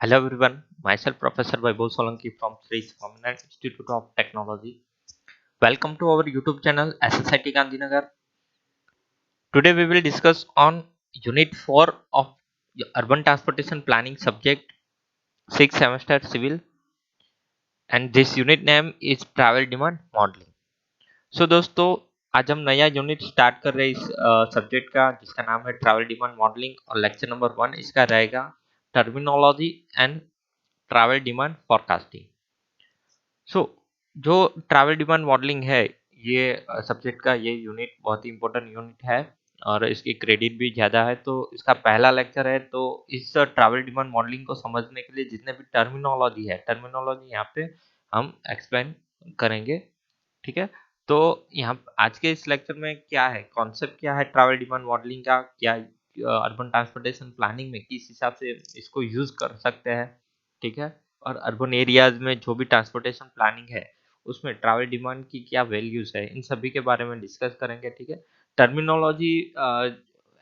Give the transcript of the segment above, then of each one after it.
Hello everyone, myself Professor Vaibhav Solanki from Sri Swaminarayan Institute of Technology. Welcome to our YouTube channel SSIT Gandhinagar. Today we will discuss on Unit 4 of Urban Transportation Planning subject 6th semester civil, and this unit name is Travel Demand Modeling. So दोस्तों, आज हम नया unit start कर रहे हैं इस subject का, जिसका नाम है ट्रैवल डिमांड मॉडलिंग, और लेक्चर नंबर 1 इसका रहेगा terminology and travel demand forecasting. So जो ट्रैवल डिमांड मॉडलिंग है, ये सब्जेक्ट का ये यूनिट बहुत ही इंपॉर्टेंट यूनिट है और इसकी क्रेडिट भी ज़्यादा है। तो इसका पहला लेक्चर है। तो इस ट्रैवल डिमांड मॉडलिंग को समझने के लिए जितने भी टर्मिनोलॉजी यहाँ पे हम एक्सप्लेन करेंगे। ठीक है, तो यहाँ आज के इस लेक्चर में क्या है, कॉन्सेप्ट क्या है ट्रैवल डिमांड मॉडलिंग का, क्या अर्बन ट्रांसपोर्टेशन प्लानिंग में किस हिसाब से इसको यूज कर सकते हैं। ठीक है, और अर्बन एरियाज में जो भी ट्रांसपोर्टेशन प्लानिंग है उसमें ट्रैवल डिमांड की क्या वैल्यूज है, इन सभी के बारे में डिस्कस करेंगे। ठीक है, terminology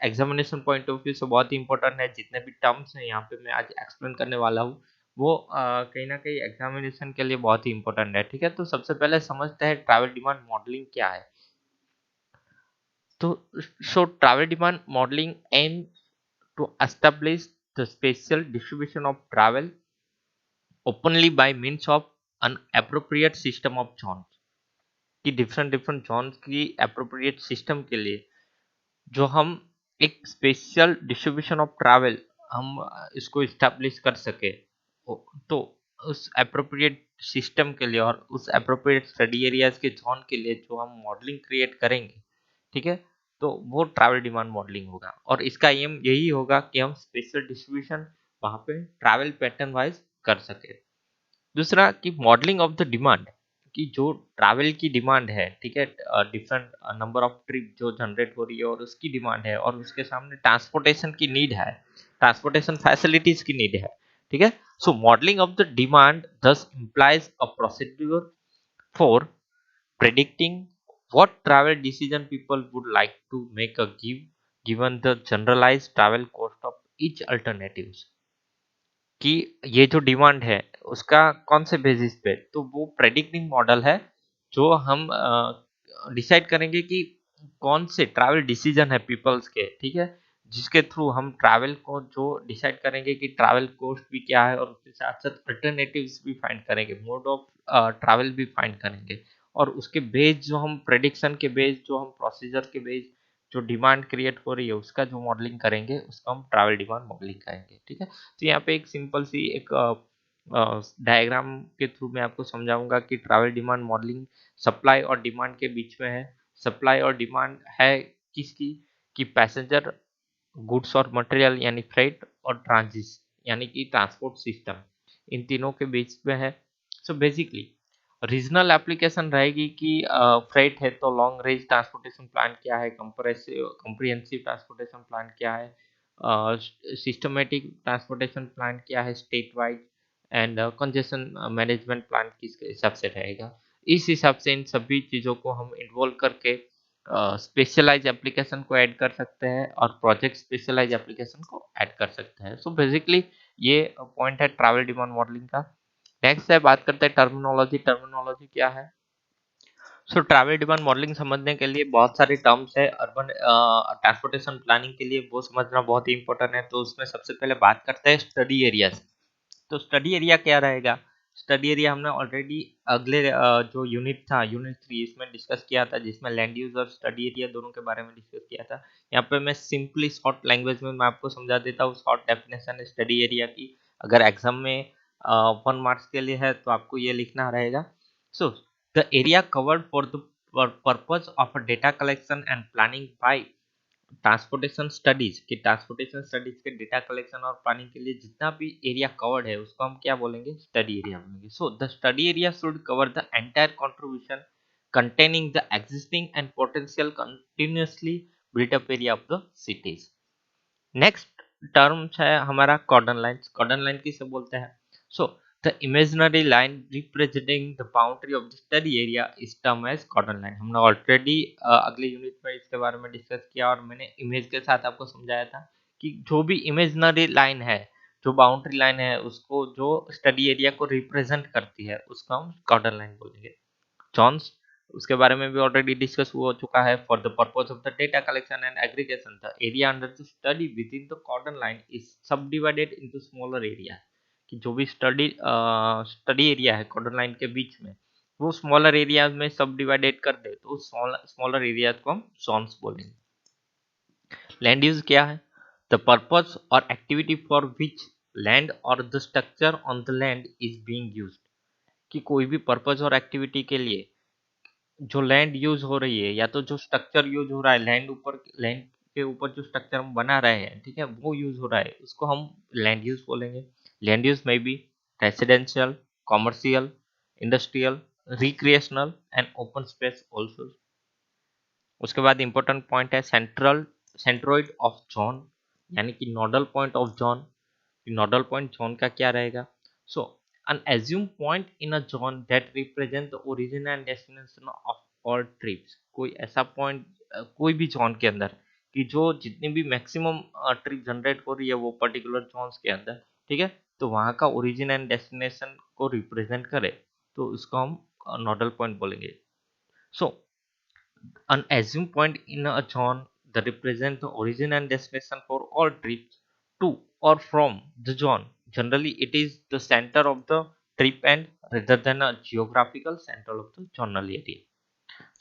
examination point of view से बहुत ही इंपॉर्टेंट है। जितने भी टर्म्स हैं यहाँ पे मैं आज एक्सप्लेन करने वाला हूँ, वो कहीं ना कहीं एग्जामिनेशन के लिए बहुत ही इंपॉर्टेंट है। ठीक है, तो सबसे पहले समझते हैं ट्रैवल डिमांड मॉडलिंग क्या है। तो travel demand modelling aim to establish the spatial distribution of travel openly by means of an appropriate system of zones, कि डिफरेंट डिफरेंट जोन्स की appropriate सिस्टम के लिए जो हम एक स्पेशल डिस्ट्रीब्यूशन ऑफ ट्रैवल हम इसको इस्टेब्लिश कर सके। तो उस appropriate सिस्टम के लिए और उस appropriate स्टडी एरियाज के जोन के लिए जो हम मॉडलिंग क्रिएट करेंगे, ठीक है, तो वो ट्रैवल डिमांड मॉडलिंग होगा। और इसका एम यही होगा कि हम स्पेशल डिस्ट्रीब्यूशन वहां पे ट्रैवल पैटर्न वाइज कर सके। दूसरा कि मॉडलिंग ऑफ द डिमांड, कि जो ट्रैवल की डिमांड है, ठीक है, डिफरेंट नंबर ऑफ ट्रिप जो जनरेट हो रही है और उसकी डिमांड है, और उसके सामने ट्रांसपोर्टेशन की नीड है, ट्रांसपोर्टेशन फैसिलिटीज की नीड है। ठीक है, so modelling of the demand thus implies a procedure for predicting what travel decision people would like to make a given the generalized travel cost of each alternatives, कि ये जो demand है उसका कौन से बेसिस पे, तो वो प्रेडिक्टिंग मॉडल है जो हम डिसाइड करेंगे कि कौन से ट्रैवल डिसीजन है पीपल्स के, ठीक है, जिसके थ्रू हम ट्रैवल को जो डिसाइड करेंगे कि ट्रैवल कॉस्ट भी क्या है, और उसके साथ साथ अल्टरनेटिव्स भी फाइंड करेंगे, मोड ऑफ ट्रैवल भी फाइंड करेंगे, और उसके बेस जो हम प्रेडिक्शन के बेस जो हम प्रोसीजर के बेस जो डिमांड क्रिएट हो रही है उसका जो मॉडलिंग करेंगे उसको हम ट्रैवल डिमांड मॉडलिंग करेंगे। ठीक है, तो यहाँ पे एक सिंपल सी एक डायग्राम के थ्रू मैं आपको समझाऊंगा कि ट्रैवल डिमांड मॉडलिंग सप्लाई और डिमांड के बीच में है। सप्लाई और डिमांड है किसकी, कि पैसेंजर, गुड्स और मटेरियल यानी फ्रेट, और ट्रांजिट यानी कि ट्रांसपोर्ट सिस्टम, इन तीनों के बीच में है। सो बेसिकली रीजनल एप्लीकेशन रहेगी कि फ्रेट है तो लॉन्ग रेंज ट्रांसपोर्टेशन प्लान क्या है, कंप्रिहेंसिव ट्रांसपोर्टेशन प्लान क्या है, सिस्टमेटिक ट्रांसपोर्टेशन प्लान क्या है, state wide, and congestion management plan किस हिसाब से रहेगा। इस हिसाब से इन सभी चीज़ों को हम इन्वॉल्व करके स्पेशलाइज एप्लीकेशन को ऐड कर सकते हैं और प्रोजेक्ट स्पेशलाइज एप्लीकेशन को ऐड कर सकते हैं। सो बेसिकली ये पॉइंट है ट्रैवल डिमांड मॉडलिंग का। नेक्स्ट है, बात करते हैं टर्मिनोलॉजी। टर्मिनोलॉजी क्या है? सो ट्रैवल डिमांड मॉडलिंग समझने के लिए बहुत सारे टर्म्स है अर्बन ट्रांसपोर्टेशन प्लानिंग के लिए, वो समझना बहुत ही इंपॉर्टेंट है। तो उसमें सबसे पहले बात करते हैं स्टडी एरियाज। तो स्टडी एरिया क्या रहेगा? स्टडी एरिया हमने ऑलरेडी अगले जो यूनिट था, यूनिट 3, इसमें डिस्कस किया था, जिसमें लैंड यूज और स्टडी एरिया दोनों के बारे में डिस्कस किया था। यहाँ पे मैं सिंपली शॉर्ट लैंग्वेज में मैं आपको समझा देता हूँ। शॉर्ट डेफिनेशन है स्टडी एरिया की, अगर एग्जाम में 1 मार्क्स के लिए है तो आपको ये लिखना रहेगा। So the area covered for the purpose of data collection and planning bye transportation studies, कि ट्रांसपोर्टेशन स्टडीज के डेटा कलेक्शन और प्लानिंग के लिए जितना भी एरिया कवर्ड है उसको हम क्या बोलेंगे? स्टडी एरिया बोलेंगे। So the study area should cover the entire contribution containing the existing and potential continuously built up area of the cities। Next term है हमारा कॉर्डन लाइन। कॉर्डन लाइन किसे बोलते हैं? So the imaginary line representing the boundary of the study area is term as cordon line. हमने already अगले unit में इसके बारे में डिस्कस किया और मैंने इमेज के साथ आपको समझाया था कि जो भी इमेजिनरी लाइन है, जो बाउंड्री लाइन है उसको, जो स्टडी एरिया को रिप्रेजेंट करती है, उसको हम कॉर्डर लाइन बोलेंगे। जोन्स, उसके बारे में भी ऑलरेडी डिस्कस हो चुका है। For the purpose of the data collection and aggregation, the area under the study within the cordon line is sub divided into smaller area. कि जो भी स्टडी एरिया है कॉर्डर लाइन के बीच में, वो स्मॉलर एरिया में सब डिवाइडेड कर दे, तो स्मॉलर एरिया को हम जोन्स बोलेंगे। लैंड यूज क्या है? द पर्पज और एक्टिविटी फॉर विच लैंड और the structure on the land is being used. कि कोई भी पर्पज और एक्टिविटी के लिए जो लैंड यूज हो रही है, या तो जो स्ट्रक्चर यूज हो रहा है, लैंड के ऊपर जो स्ट्रक्चर हम बना रहे हैं, ठीक है, वो यूज हो रहा है, उसको हम लैंड यूज बोलेंगे। लैंड यूज में भी residential, commercial, industrial, recreational and open space also. उसके बाद इंपॉर्टेंट पॉइंट है सेंट्रोइड ऑफ जोन, यानी कि nodal point of zone. Nodal point zone का क्या रहेगा? सो an assumed point in a zone that represent the origin and destination of all trips। कोई ऐसा पॉइंट कोई भी जोन के अंदर, कि जो जितनी भी मैक्सिमम ट्रिप जनरेट हो रही है वो पर्टिकुलर जोन्स के अंदर, ठीक है, तो वहाँ का ओरिजिन एंड डेस्टिनेशन को रिप्रेजेंट करे, तो उसको हम नोडल पॉइंट बोलेंगे। सो an assumed point in a zone that represent the origin and destination for all trips to or from the zone. Generally, it is the center of the trip end rather than a geographical center of the zonal area.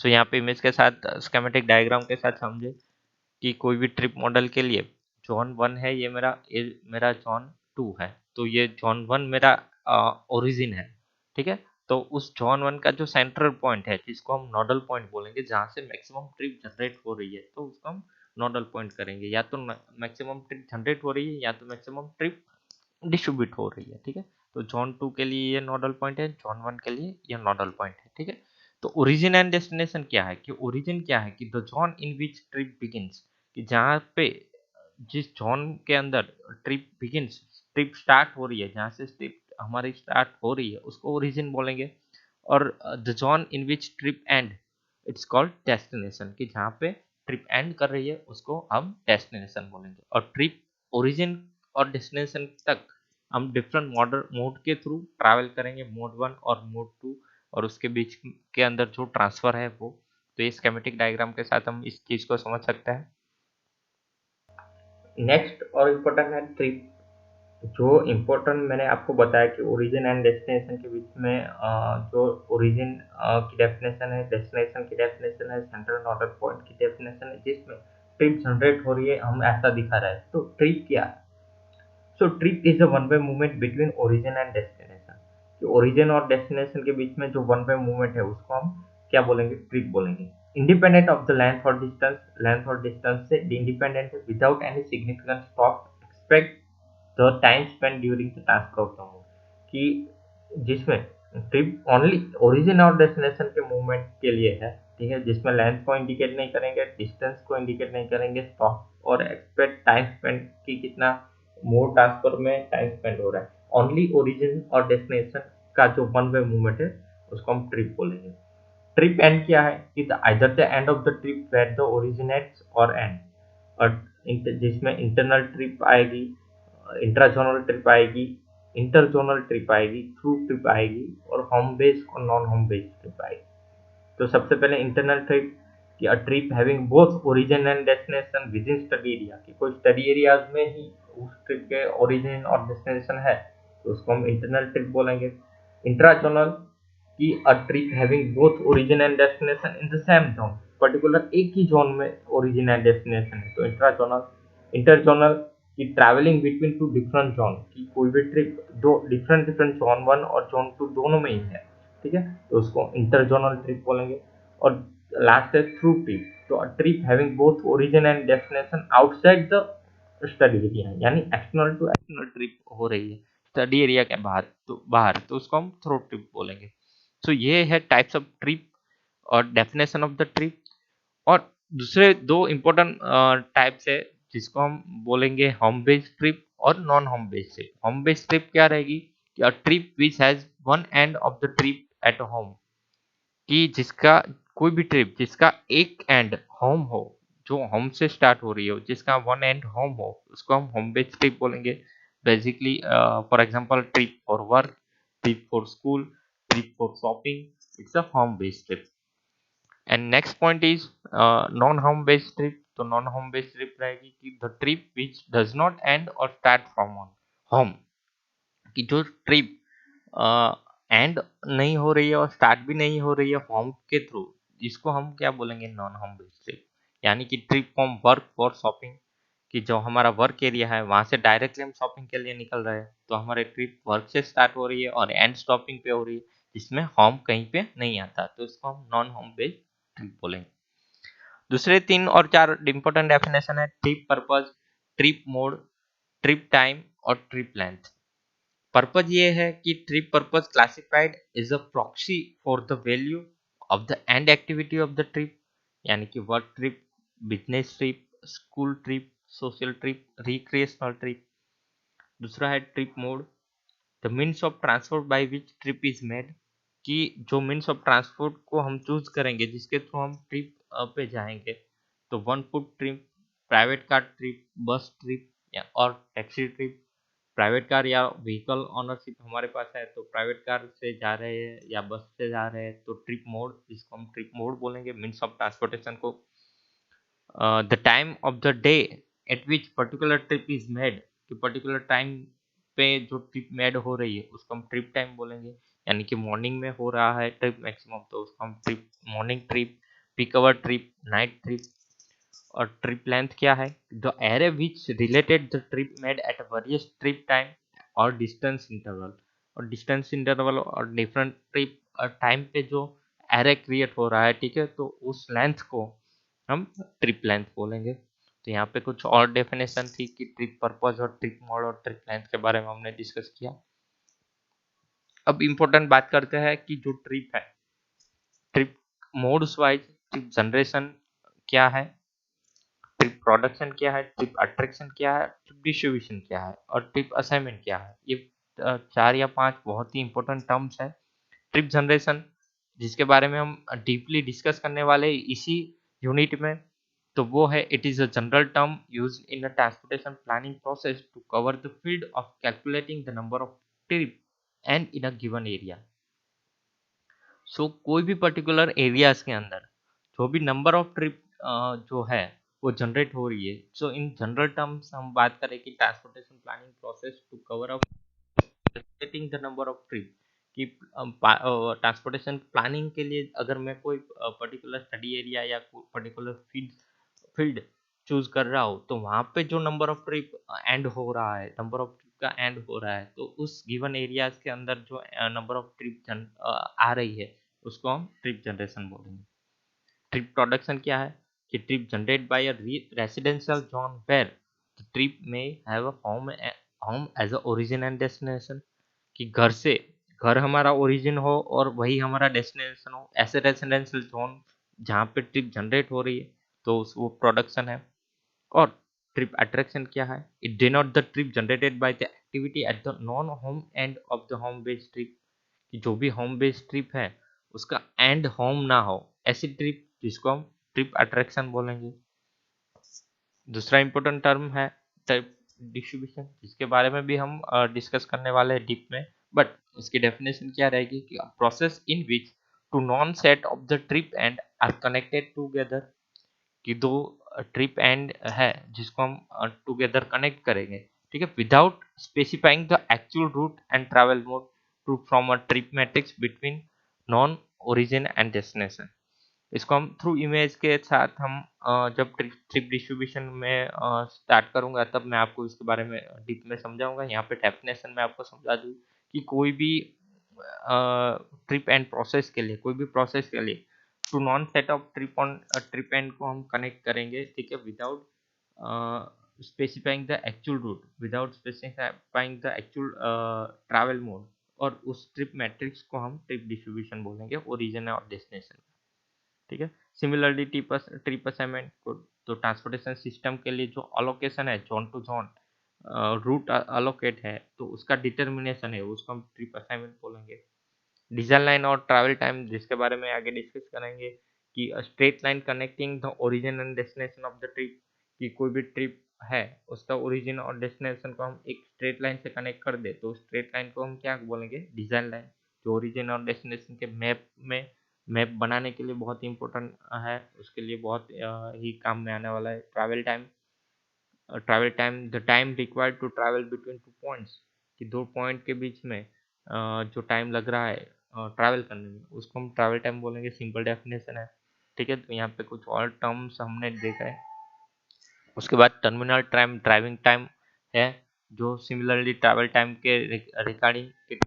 So यहाँ पे image के साथ schematic diagram के साथ समझे कि कोई भी ट्रिप मॉडल के लिए जोन 1 है, ये मेरा जोन 2 है, तो ये जोन 1 मेरा ओरिजिन है, ठीक है। तो उस जोन 1 का जो सेंट्रल पॉइंट है, जिसको हम नोडल पॉइंट बोलेंगे, जहाँ से मैक्सिमम ट्रिप जनरेट हो रही है, तो उसको हम नोडल पॉइंट करेंगे। या तो मैक्सिमम ट्रिप जनरेट हो रही है, या तो मैक्सिमम ट्रिप डिस्ट्रीब्यूट हो रही है, ठीक है। तो जोन 2 के लिए ये नोडल पॉइंट है, जोन 1 के लिए ये नोडल पॉइंट है, ठीक है। तो ओरिजिन एंड डेस्टिनेशन क्या है? कि ओरिजिन क्या है? कि the zone in which trip begins, कि जहाँ पे जिस जोन के अंदर ट्रिप बिगिंस, ट्रिप स्टार्ट हो रही है, जहाँ से ट्रिप हमारी स्टार्ट हो रही है, उसको ओरिजिन बोलेंगे। और the zone in which trip and, it's called destination. कि जहाँ पे ट्रिप एंड कर रही है, उसको हम डेस्टिनेशन बोलेंगे। और ट्रिप ओरिजिन और डेस्टिनेशन तक हम डिफरेंट मोड के थ्रू ट्रैवल करेंगे, मोड 1 और मोड 2, और उसके बीच के अंदर जो ट्रांसफर है वो। तो ये स्कीमेटिक डायग्राम के साथ हम इस चीज को समझ सकते हैं। नेक्स्ट और इम्पोर्टेंट है ट्रिप। जो इम्पोर्टेंट मैंने आपको बताया कि ओरिजिन एंड डेस्टिनेशन के बीच में जो ओरिजिन की डेफिनेशन है, डेस्टिनेशन की डेफिनेशन है, सेंट्रल नोडल पॉइंट की डेफिनेशन है, जिसमें ट्रिप जनरेट हो रही है, हम ऐसा दिखा रहा है। तो ट्रिप क्या है? So trip is a one way movement between origin and destination. Origin और डेस्टिनेशन के बीच में जो वन वे मूवमेंट है, उसको हम क्या बोलेंगे? ट्रिप बोलेंगे। इंडिपेंडेंट ऑफ द लेंथ और डिस्टेंस से इंडिपेंडेंट है, without any significant stop expect the time spend during the transfer of the move. कि जिसमें ट्रिप ओनली ओरिजिन और डेस्टिनेशन के मूवमेंट के लिए है, ठीक है, जिसमें लेंथ को इंडिकेट नहीं करेंगे, डिस्टेंस को इंडिकेट नहीं करेंगे, स्टॉप और एक्सपेक्ट टाइम स्पेंड की कितना मोड ट्रांसफर में टाइम स्पेंड हो रहा है। ओनली ओरिजिन और डेस्टिनेशन का जो वन वे मूवमेंट है, उसको हम ट्रिप बोलेंगे। ट्रिप एंड क्या है? कि either the end of the trip where the originates और एंड। और जिसमें इंटरनल ट्रिप आएगी, इंट्राजोनल ट्रिप आएगी, इंटरजोनल ट्रिप आएगी, थ्रू ट्रिप आएगी, और होम बेस और नॉन होम बेस ट्रिप आएगी। तो सबसे पहले इंटरनल ट्रिप, कि a trip having both origin and destination within study area. कि कोई स्टडी एरियाज में ही उस ट्रिप के ओरिजिन और डेस्टिनेशन है, तो उसको हम इंटरनल ट्रिप बोलेंगे। इंट्राजोनल, कि a trip having both origin and destination in the same zone. Particular एक ही जोन में ओरिजिन एंड डेस्टिनेशन है, तो इंट्राजोनल। इंटरजोनल, कि travelling between two different zone. कि कोई भी ट्रिप दो डिफरेंट जोन 1 और जोन 2 दोनों में ही है, ठीक है, तो उसको इंटरजोनल ट्रिप बोलेंगे। और लास्ट है थ्रू ट्रिप। तो trip having both origin and destination outside the study area, यानी एक्सटर्नल टू एक्सटर्नल ट्रिप हो रही है स्टडी एरिया के बाहर, तो उसको हम थ्रू ट्रिप बोलेंगे। सो ये है टाइप्स ऑफ ट्रिप और डेफिनेशन ऑफ द ट्रिप। और दूसरे दो इम्पोर्टेंट टाइप्स है, जिसको हम बोलेंगे होम बेस्ड ट्रिप और non home based trip. Home based trip क्या रहेगी? कि a trip which has one and of the trip at home. कि जिसका कोई भी ट्रिप जिसका एक एंड होम हो, जो होम से स्टार्ट हो रही हो, जिसका वन एंड होम हो, उसको हम होम बेस्ड ट्रिप बोलेंगे। basically for example trip for work, trip for school, trip for shopping. It's a home based trip. And next point is non home based trip. तो non home based trip रहेगी कि the trip which does not and और start from home, कि जो trip and नहीं हो रही है और स्टार्ट भी नहीं हो रही है होम के थ्रू, जिसको हम क्या बोलेंगे, नॉन होम बेस्ड ट्रिप। यानी कि trip from work for shopping, कि जो हमारा वर्क एरिया है वहां से डायरेक्टली हम शॉपिंग के लिए निकल रहे हैं, तो हमारी ट्रिप वर्क से स्टार्ट हो रही है और एंड स्टॉपिंग पे हो रही है, जिसमें होम कहीं पे नहीं आता, तो इसको हम नॉन होम बेस्ड ट्रिप बोलेंगे। दूसरे 3 और 4 इंपॉर्टेंट डेफिनेशन है, trip purpose, trip mode, trip time और ट्रिप लेंथ। पर्पज ये है कि trip purpose classified is a proxy for the value of the end activity of the trip, यानी कि work trip, business trip, school trip, social trip, recreational trip. दूसरा है trip mode, the means of transport by which trip is made, कि जो means of transport को हम choose करेंगे जिसके थ्रू हम ट्रिप पे जाएंगे, तो one foot trip, private car trip, बस ट्रिप या और टैक्सी ट्रिप। प्राइवेट कार या व्हीकल ऑनरशिप हमारे पास है तो प्राइवेट कार से जा रहे हैं या बस से जा रहे हैं, तो ट्रिप मोड, जिसको हम ट्रिप मोड बोलेंगे, मीन्स ऑफ ट्रांसपोर्टेशन को। The time of the day at which particular trip is made, कि पर्टिकुलर टाइम पे जो ट्रिप मेड हो रही है उसको हम ट्रिप टाइम बोलेंगे, यानी कि मॉर्निंग में हो रहा है ट्रिप मैक्सिमम, तो उसको हम trip morning trip, peak hour trip, night trip. और ट्रिप लेंथ क्या है, the array which related the trip made at various trip time और डिस्टेंस इंटरवल, और डिस्टेंस इंटरवल और डिफरेंट ट्रिप टाइम पे जो एरे क्रिएट हो रहा है, ठीक है, तो उस लेंथ को हम ट्रिप लेंथ बोलेंगे। तो यहाँ पे कुछ और डेफिनेशन थी कि ट्रिप पर्पस और ट्रिप मोड और ट्रिप लेंथ के बारे में हमने डिस्कस किया। अब इम्पोर्टेंट बात करते हैं कि जो ट्रिप है, trip modes wise trip generation क्या है, ट्रिप प्रोडक्शन क्या है, ट्रिप अट्रैक्शन क्या है, ट्रिप डिस्ट्रीब्यूशन क्या है और ट्रिप असाइनमेंट क्या है। ये 4 या 5 बहुत ही इंपॉर्टेंट टर्म्स है। ट्रिप जनरेशन, जिसके बारे में हम डीपली डिस्कस करने वाले इसी यूनिट में, तो वो है, it is a general term use in a transportation planning process to cover the field of calculating the number of trip and in a given area. So कोई भी पर्टिकुलर एरियाज के अंदर जो भी नंबर ऑफ ट्रिप जो है वो generate हो रही है, सो इन जनरल टर्म्स हम बात करें कि transportation planning process to cover up calculating the number of trip, कि ट्रांसपोर्टेशन प्लानिंग के लिए अगर मैं कोई पर्टिकुलर स्टडी एरिया या पर्टिकुलर फील्ड चूज कर रहा हूँ, तो वहाँ पे जो नंबर ऑफ ट्रिप एंड हो रहा है, नंबर ऑफ ट्रिप का एंड हो रहा है, तो उस गिवन एरियाज के अंदर जो नंबर ऑफ ट्रिप आ रही है उसको हम ट्रिप जनरेशन बोलेंगे। ट्रिप प्रोडक्शन क्या है, कि trip generate by a residential zone where the trip may have a home as a origin and destination, कि घर से, घर हमारा ओरिजिन हो और वही हमारा डेस्टिनेशन हो, ऐसे रेसिडेंशियल जोन जहाँ पे ट्रिप जनरेट हो रही है, तो वो प्रोडक्शन है। और ट्रिप अट्रैक्शन क्या है, it denote the trip generated by the activity at the non home and of the home based trip, कि जो भी होम बेस्ड ट्रिप है उसका एंड होम ना हो, ऐसी ट्रिप जिसको हम ट्रिप अट्रैक्शन बोलेंगे। दूसरा इंपॉर्टेंट टर्म है ट्रिप डिस्ट्रीब्यूशन, जिसके बारे में भी हम डिस्कस करने वाले हैं डीप में, बट इसकी डेफिनेशन क्या रहेगी, कि process in which two known set of the trip end are connected together, कि दो ट्रिप एंड है जिसको हम टुगेदर कनेक्ट करेंगे, ठीक है, without specifying the actual route and travel mode to from a trip matrix between known origin and destination. इसको हम थ्रू इमेज के साथ हम जब ट्रिप डिस्ट्रीब्यूशन में स्टार्ट करूंगा तब मैं आपको इसके बारे में डीप में समझाऊंगा। यहाँ पे डेफिनेशन में आपको समझा दूँ कि कोई भी ट्रिप एंड प्रोसेस के लिए, कोई भी प्रोसेस के लिए two known set of trip end को हम कनेक्ट करेंगे, ठीक है, without specifying the actual route, without specifying the actual travel mode, और उस ट्रिप मैट्रिक्स को हम ट्रिप डिस्ट्रीब्यूशन बोलेंगे, ओरिजिन और डेस्टिनेशन, ठीक है। सिमिलरली ट्रिप असाइनमेंट को, तो ट्रांसपोर्टेशन सिस्टम के लिए जो अलोकेशन है, zone to zone route allocate है, तो उसका डिटर्मिनेशन है, उसको हम ट्रिप असाइनमेंट बोलेंगे। डिजाइन लाइन और ट्रैवल टाइम, जिसके बारे में आगे डिस्कस करेंगे, कि straight line connecting the origin and destination of the trip, कि कोई भी ट्रिप है उसका ओरिजिन और डेस्टिनेशन को हम एक स्ट्रेट लाइन से कनेक्ट कर दे तो स्ट्रेट लाइन को हम क्या बोलेंगे, डिजाइन लाइन। जो ओरिजिन और डेस्टिनेशन के मैप बनाने के लिए बहुत ही इंपॉर्टेंट है, उसके लिए बहुत ही काम में आने वाला है। Travel time the time required to travel between two points, कि दो पॉइंट के बीच में जो टाइम लग रहा है ट्रैवल करने में, उसको हम ट्रैवल टाइम बोलेंगे। सिंपल डेफिनेशन है, ठीक है। तो यहाँ पे कुछ और टर्म्स हमने देखा है। उसके बाद टर्मिनल टाइम ड्राइविंग टाइम है, जो सिमिलरली ट्रैवल टाइम के रिगार्डिंग के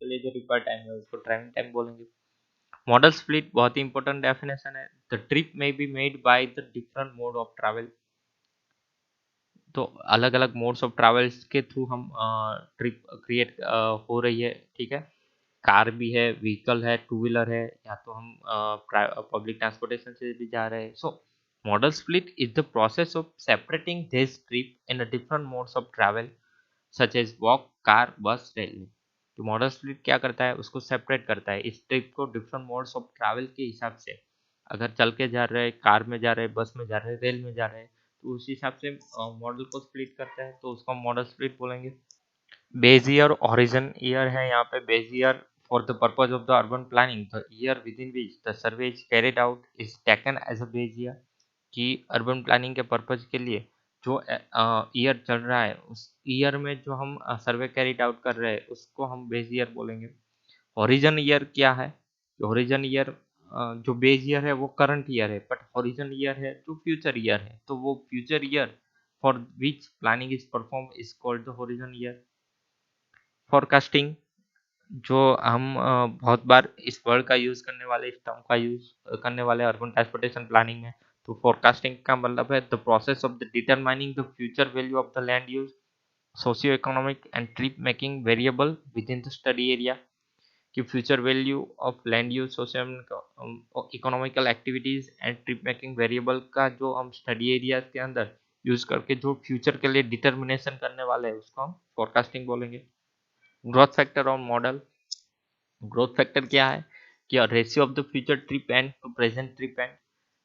लिए जो रिक्वायर्ड टाइम है उसको ड्राइविंग टाइम बोलेंगे। मॉडल स्प्लिट बहुत ही इंपॉर्टेंट डेफिनेशन है। द ट्रिप में be made by the different mode of travel. तो अलग अलग मोड्स ऑफ ट्रैवल्स के थ्रू हम ट्रिप क्रिएट हो रही है, ठीक है। कार भी है, व्हीकल है, टू व्हीलर है, या तो हम पब्लिक ट्रांसपोर्टेशन से भी जा रहे हैं। So modal split is the process of separating this trip in a different modes of travel such as walk, car, bus, railway. तो मॉडल स्प्लिट क्या करता है, उसको सेपरेट करता है इस ट्रिप को डिफरेंट मोड्स ऑफ ट्रैवल के हिसाब से। अगर चल के जा रहे हैं, कार में जा रहे हैं, बस में जा रहे हैं, रेल में जा रहे हैं, तो उस हिसाब से मॉडल को स्प्लिट करता है, तो उसको मॉडल स्प्लिट बोलेंगे। बेस ईयर ओरिजिन ईयर है यहाँ पे। Base year for the purpose of the urban planning the year within which the survey is carried out is taken as a base year. कि urban planning के purpose के लिए जो year चल रहा है, उस ईयर में जो हम सर्वे कैरिड आउट कर रहे हैं उसको हम बेस ईयर बोलेंगे। हॉरिजन ईयर क्या है, हॉरिजन ईयर जो बेस ईयर है वो करंट ईयर है, बट हॉरिजन ईयर है जो फ्यूचर ईयर है, तो वो future year for which planning is perform is called the horizon year. Forecasting, जो हम बहुत बार इस वर्ड का यूज करने वाले, इस टर्म का यूज करने वाले अर्बन ट्रांसपोर्टेशन प्लानिंग में। तो फोरकास्टिंग का मतलब है the process of the determining the future value of the land use, socio economic and trip making variable within the study area. कि future value of land use, socio economical activities and trip making variable का जो हम study area के अंदर use करके जो future के लिए डिटर्मिनेशन करने वाले हैं उसको हम फोरकास्टिंग बोलेंगे। ग्रोथ फैक्टर और मॉडल। ग्रोथ फैक्टर क्या है, कि ratio of the future trip end to present trip end,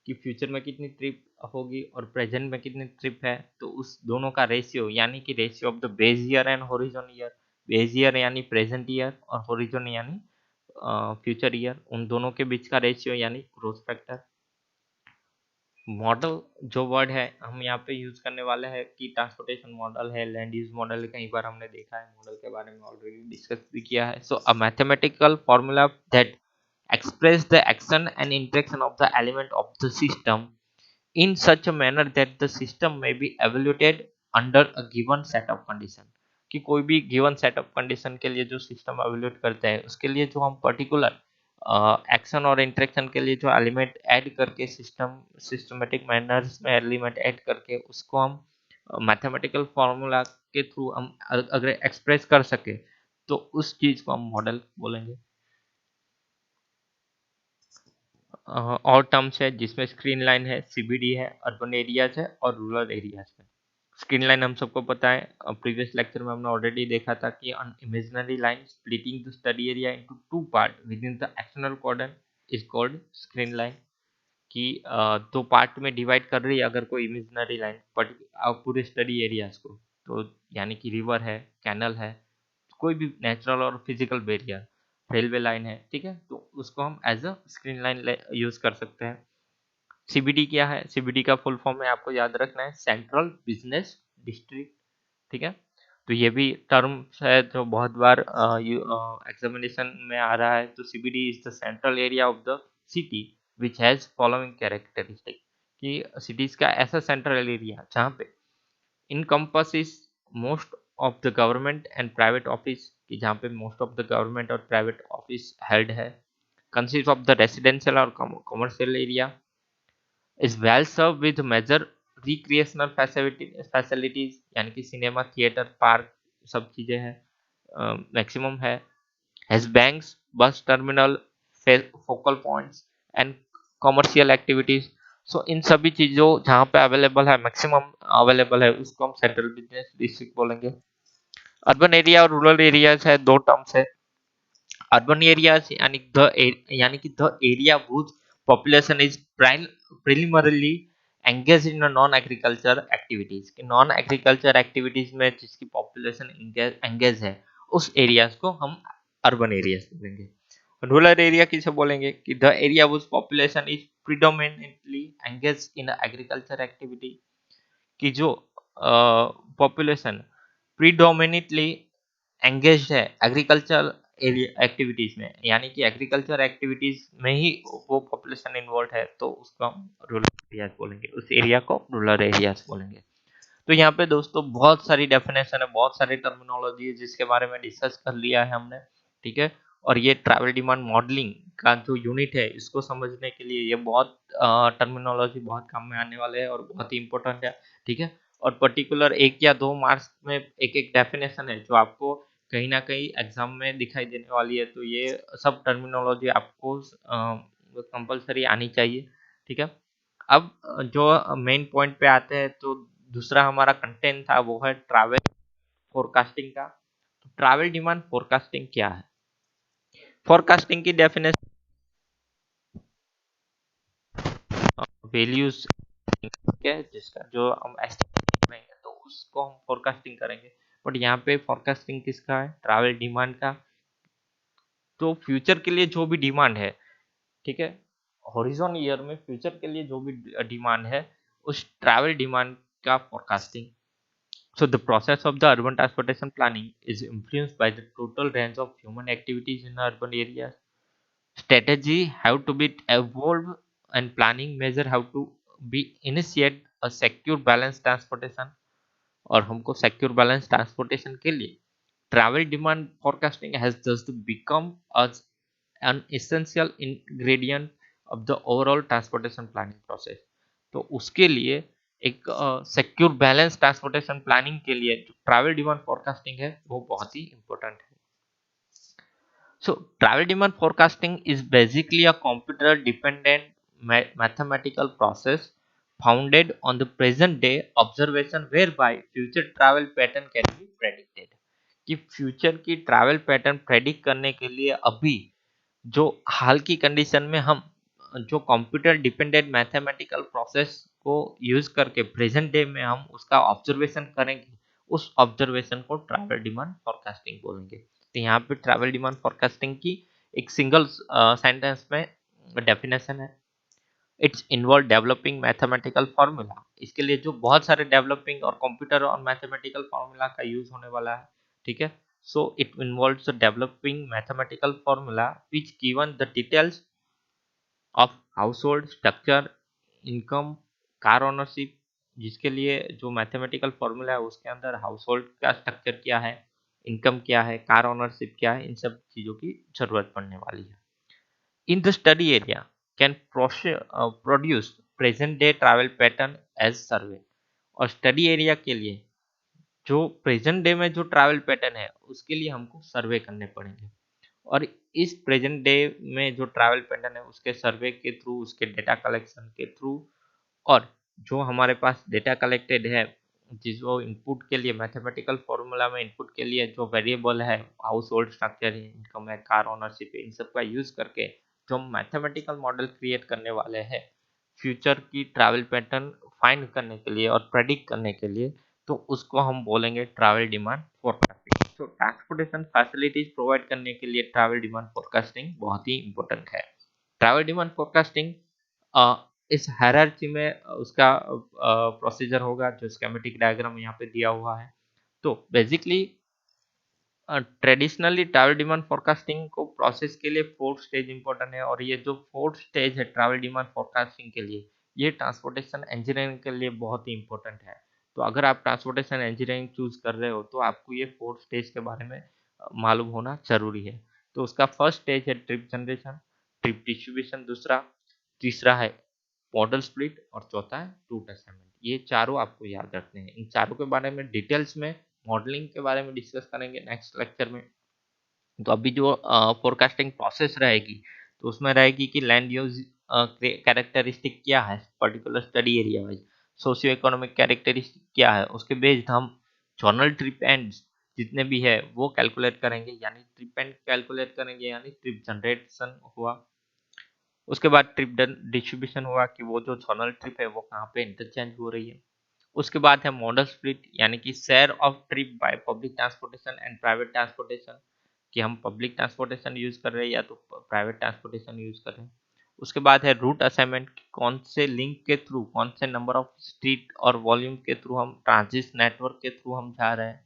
कि फ्यूचर में कितनी ट्रिप होगी और प्रेजेंट में कितनी ट्रिप है, तो उस दोनों का रेशियो, यानी कि ratio of the base year and horizon year. Base year यानी प्रेजेंट ईयर और होरिजन यानी फ्यूचर ईयर, उन दोनों के बीच का रेशियो यानी ग्रोथ फैक्टर। मॉडल जो वर्ड है हम यहाँ पे यूज करने वाले हैं, कि ट्रांसपोर्टेशन मॉडल है, लैंड यूज मॉडल, कई बार हमने देखा है, मॉडल के बारे में ऑलरेडी डिस्कस भी किया है। So a mathematical formula that express the action and interaction of the element of the system in such a manner that the system may be evaluated under a given set of condition। कि कोई भी given set of condition के लिए जो system evaluate करता है, उसके लिए जो हम पर्टिकुलर एक्शन और इंटरेक्शन के लिए जो एलिमेंट ऐड करके सिस्टमेटिक मैनर्स में एलिमेंट ऐड करके उसको हम मैथमेटिकल फॉर्मूला के थ्रू हम अगर एक्सप्रेस कर सके, तो उस चीज को हम मॉडल बोलेंगे। और टर्म्स है जिसमें स्क्रीन लाइन है, सीबीडी है, अर्बन एरियाज है और रूरल एरियाज है। स्क्रीन लाइन हम सबको पता है, प्रीवियस लेक्चर में हमने ऑलरेडी देखा था कि an imaginary line splitting the study area into two part within the external cordon is called screen line. कि दो पार्ट में डिवाइड कर रही है अगर कोई इमेजिनरी लाइन पूरे स्टडी एरियाज को, तो यानी कि रिवर है, कैनल है, कोई भी नेचुरल और फिजिकल बैरियर, रेलवे लाइन है, ठीक है, तो उसको हम as a screen line use कर सकते हैं। सीबीडी क्या है, सीबीडी का फुल फॉर्म है, आपको याद रखना है, सेंट्रल बिजनेस डिस्ट्रिक्ट, ठीक है। तो ये भी टर्म है जो बहुत बार एग्जामिनेशन में आ रहा है। तो CBD is the central area of the city which has following characteristic. कि सिटीज का ऐसा सेंट्रल एरिया जहाँ पे encompasses most of the government and private office, कि जहाँ पे मोस्ट ऑफ द गवर्नमेंट और प्राइवेट ऑफिस हेल्ड है, कंसिस्ट ऑफ द रेसिडेंशियल और commercial area, is well serve with major recreational facilities, यानी कि सिनेमा, थिएटर, पार्क, सब चीजें हैं, मैक्सिमम है। Has banks, bus terminal, focal points and commercial activities. So इन सभी चीजों जहाँ पे अवेलेबल है, मैक्सिमम अवेलेबल है, उसको हम सेंट्रल बिजनेस डिस्ट्रिक्ट बोलेंगे। अर्बन एरिया और रूरल एरियाज है, दो टर्म्स है। अर्बन एरियाज यानी कि the area whose population is primarily engaged in non agriculture activities, कि नॉन एग्रीकल्चर एक्टिविटीज में जिसकी पॉपुलेशन एंगेज है, उस एरियाज को हम अर्बन एरियाज बोलेंगे। रूरल एरिया किसे बोलेंगे, कि the area whose population is predominantly engaged in agriculture activity, कि जो पॉपुलेशन प्रीडोमिनेटली एंगेज्ड है एग्रीकल्चर एक्टिविटीज में, यानी कि एग्रीकल्चर एक्टिविटीज में ही वो पॉपुलेशन इन्वॉल्व है, तो उसको हम रूरल एरियाज बोलेंगे, उस एरिया को रूरल एरियाज बोलेंगे। तो यहाँ पे दोस्तों बहुत सारी डेफिनेशन है, बहुत सारी टर्मिनोलॉजी है जिसके बारे में डिस्कस कर लिया है हमने, ठीक है। और ये ट्रैवल डिमांड मॉडलिंग का जो यूनिट है, इसको समझने के लिए ये बहुत टर्मिनोलॉजी बहुत काम में आने वाले हैं और बहुत ही इंपॉर्टेंट है, ठीक है। और पर्टिकुलर 1 या 2 मार्क्स में एक एक डेफिनेशन है जो आपको कहीं ना कहीं एग्जाम में दिखाई देने वाली है, तो ये सब टर्मिनोलॉजी आपको कंपलसरी आनी चाहिए, ठीक है। अब जो मेन पॉइंट पे आते हैं, तो दूसरा हमारा कंटेंट था वो है ट्रैवल फोरकास्टिंग का। तो ट्रैवल डिमांड फोरकास्टिंग क्या है? फोरकास्टिंग की डेफिनेशन वैल्यूज है, जिसका जो हम एस्टिमेट करेंगे तो उसको हम फोरकास्टिंग करेंगे। बट यहाँ पे फोरकास्टिंग किसका है? ट्रैवल डिमांड का। तो फ्यूचर के लिए जो भी डिमांड है, ठीक है, हॉरिजॉन ईयर में फ्यूचर के लिए जो भी डिमांड है, उस ट्रैवल डिमांड का forecasting. So the process of the urban transportation planning is influenced by the total range of human activities in urban areas. Strategy have to be evolved and planning measure have to be initiate a secure balanced transportation। और हमको secure balanced transportation के लिए travel demand forecasting has just become as an essential ingredient of the overall transportation planning process। तो उसके लिए एक secure balance transportation planning के लिए जो ट्रैवल डिमांड फोरकास्टिंग है वो बहुत ही इंपॉर्टेंट है। So travel demand forecasting is basically a computer dependent mathematical process founded on the present day observation whereby future travel pattern can be predicted। कि future की travel pattern predict करने के लिए अभी जो हाल की कंडीशन में हम जो कंप्यूटर डिपेंडेंट मैथमेटिकल प्रोसेस को यूज करके प्रेजेंट डे में हम उसका ऑब्जर्वेशन करेंगे, उस ऑब्जर्वेशन को ट्रैवल डिमांड फोरकास्टिंग बोलेंगे। तो यहाँ पे ट्रैवल डिमांड फोरकास्टिंग की एक सिंगल सेंटेंस में डेफिनेशन है। It's involve developing mathematical formula. इसके लिए जो बहुत सारे डेवलपिंग और कंप्यूटर और मैथमेटिकल फार्मूला का यूज होने वाला है, ठीक है। So it involves developing mathematical formula which given the details of household structure, income, car ownership. जिसके लिए जो मैथमेटिकल फार्मूला है उसके अंदर हाउसहोल्ड का स्ट्रक्चर क्या है, इनकम क्या है, कार ओनरशिप क्या है, इन सब चीजों की जरूरत पड़ने वाली है। In the study area can produce present day travel pattern as survey। और स्टडी एरिया के लिए जो प्रेजेंट डे में जो ट्रैवल पैटर्न है उसके लिए हमको सर्वे करने पड़ेंगे। और इस प्रेजेंट डे में जो ट्रैवल पैटर्न है उसके सर्वे के थ्रू, उसके डेटा कलेक्शन के थ्रू, और जो हमारे पास डेटा कलेक्टेड है जिसको इनपुट के लिए मैथमेटिकल फॉर्मूला में इनपुट के लिए जो वेरिएबल है, हाउस होल्ड स्ट्रक्चर है, इनकम है, कार ओनरशिप है, इन सब का यूज करके जो हम मैथमेटिकल मॉडल क्रिएट करने वाले हैं फ्यूचर की ट्रैवल पैटर्न फाइंड करने के लिए और प्रेडिक्ट करने के लिए, तो उसको हम बोलेंगे ट्रैवल डिमांड फोरकास्टिंग। तो ट्रांसपोर्टेशन फैसिलिटीज प्रोवाइड करने के लिए ट्रैवल डिमांड फोरकास्टिंग बहुत ही इंपॉर्टेंट है। ट्रैवल डिमांड फोरकास्टिंग इस हायरार्की में उसका प्रोसीजर होगा जो स्कीमेटिक डायग्राम यहाँ पे दिया हुआ है। तो basically traditionally travel demand forecasting को प्रोसेस के लिए 4 स्टेज इंपॉर्टेंट है, और ये जो 4 स्टेज है ट्रैवल डिमांड फोरकास्टिंग के लिए, ये ट्रांसपोर्टेशन इंजीनियरिंग के लिए बहुत ही इंपॉर्टेंट है। तो अगर आप ट्रांसपोर्टेशन इंजीनियरिंग चूज कर रहे हो तो आपको ये 4 स्टेज के बारे में मालूम होना जरूरी है। तो उसका फर्स्ट स्टेज है ट्रिप जनरेशन, ट्रिप डिस्ट्रीब्यूशन दूसरा, तीसरा है मॉडल स्प्लिट, और चौथा है रूट असाइनमेंट। ये चारों आपको याद रखने हैं। इन चारों के बारे में डिटेल्स में मॉडलिंग के बारे में डिस्कस करेंगे नेक्स्ट लेक्चर में। तो अभी जो फोरकास्टिंग प्रोसेस रहेगी तो उसमें रहेगी कि लैंड यूज कैरेक्टरिस्टिक क्या है particular study area wise, socio economic characteristic क्या है, उसके बेस्ड हम जर्नल ट्रिप एंड जितने भी है वो कैलकुलेट करेंगे, यानी ट्रिप एंड कैलकुलेट करेंगे, यानी ट्रिप जनरेशन हुआ। उसके बाद ट्रिप डिस्ट्रीब्यूशन हुआ कि वो जो जोनल ट्रिप है वो कहाँ पे इंटरचेंज हो रही है। उसके बाद है मॉडल स्प्लिट, यानी कि share of trip by public transportation and private transportation, कि हम पब्लिक ट्रांसपोर्टेशन यूज कर रहे हैं या तो प्राइवेट ट्रांसपोर्टेशन यूज कर रहे हैं। उसके बाद है रूट असाइनमेंट, कौन से लिंक के थ्रू, कौन से नंबर ऑफ स्ट्रीट और वॉल्यूम के थ्रू हम ट्रांजिट नेटवर्क के थ्रू हम जा रहे हैं,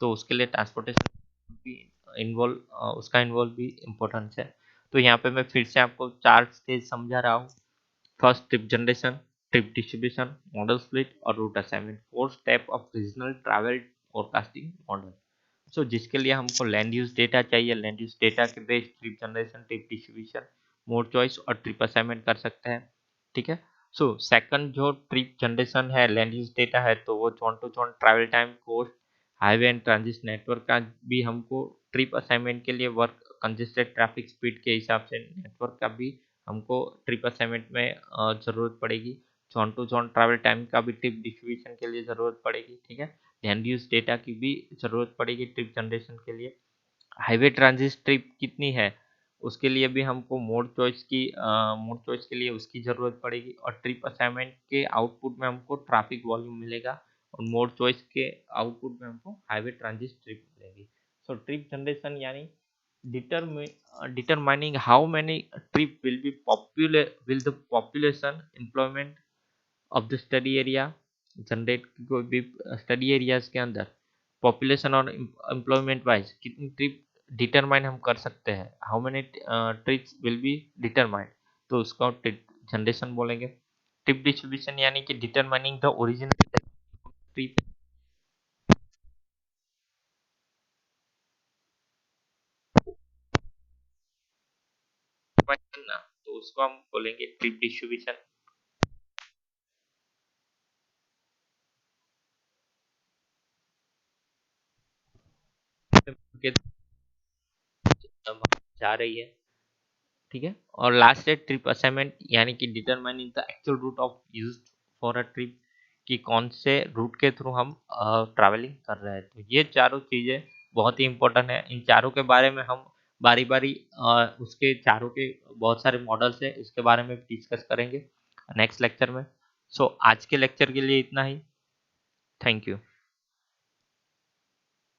तो उसके लिए ट्रांसपोर्टेशन भी इन्वॉल्व, उसका इन्वॉल्व भी इम्पोर्टेंस है। तो यहाँ पे मैं फिर से आपको 4 स्टेज समझा रहा हूँ। First trip generation, trip distribution, model split और route assignment, 4 step of regional travel forecasting model. So जिसके लिए हमको लैंड यूज डेटा चाहिए, लैंड यूज डेटा के based trip generation, trip distribution, mode choice और ट्रिप असाइनमेंट कर सकते हैं। ठीक है। सो सेकंड जो ट्रिप जनरेशन है, लैंड यूज डेटा है, तो वो zone to zone travel time, cost, highway and transit network का भी हमको ट्रिप असाइनमेंट के लिए वर्क, कंजेस्टेड ट्रैफिक स्पीड के हिसाब से नेटवर्क का भी हमको ट्रिप असाइनमेंट में ज़रूरत पड़ेगी। Zone to zone travel time का भी ट्रिप डिस्ट्रीब्यूशन के लिए ज़रूरत पड़ेगी। ठीक है। लैंड यूज डेटा की भी ज़रूरत पड़ेगी ट्रिप जनरेशन के लिए। हाईवे ट्रांजिट ट्रिप कितनी है, उसके लिए भी हमको मोड चॉइस के लिए उसकी ज़रूरत पड़ेगी। और ट्रिप असाइनमेंट के आउटपुट में हमको ट्रैफिक वॉल्यूम मिलेगा और मोड चॉइस के आउटपुट में हमको हाईवे ट्रांजिट ट्रिप मिलेगी। सो ट्रिप जनरेशन यानी determining how many trip will the population employment of the study area generate, कोई भी स्टडी एरियाज के अंदर पॉपुलेशन और एम्प्लॉयमेंट वाइज कितनी ट्रिप डिटरमाइन हम कर सकते हैं, how many trips will be determined, तो उसको ट्रिप जनरेशन बोलेंगे। ट्रिप डिस्ट्रीब्यूशन यानी कि डिटरमाइनिंग द ओरिजिनल ट्रिप, तो उसको हम बोलेंगे ट्रिप डिस्ट्रीब्यूशन। जा रही है। ठीक है। और लास्ट है ट्रिप असाइनमेंट, यानी कि determining the actual route of use for a trip, कि कौन से रूट के थ्रू हम ट्रैवलिंग कर रहे हैं। तो ये चारों चीज़ें बहुत ही इंपॉर्टेंट है। इन चारों के बारे में हम बारी बारी उसके चारों के बहुत सारे मॉडल्स है, उसके बारे में डिस्कस करेंगे नेक्स्ट लेक्चर में। सो आज के लेक्चर के लिए इतना ही। Thank you.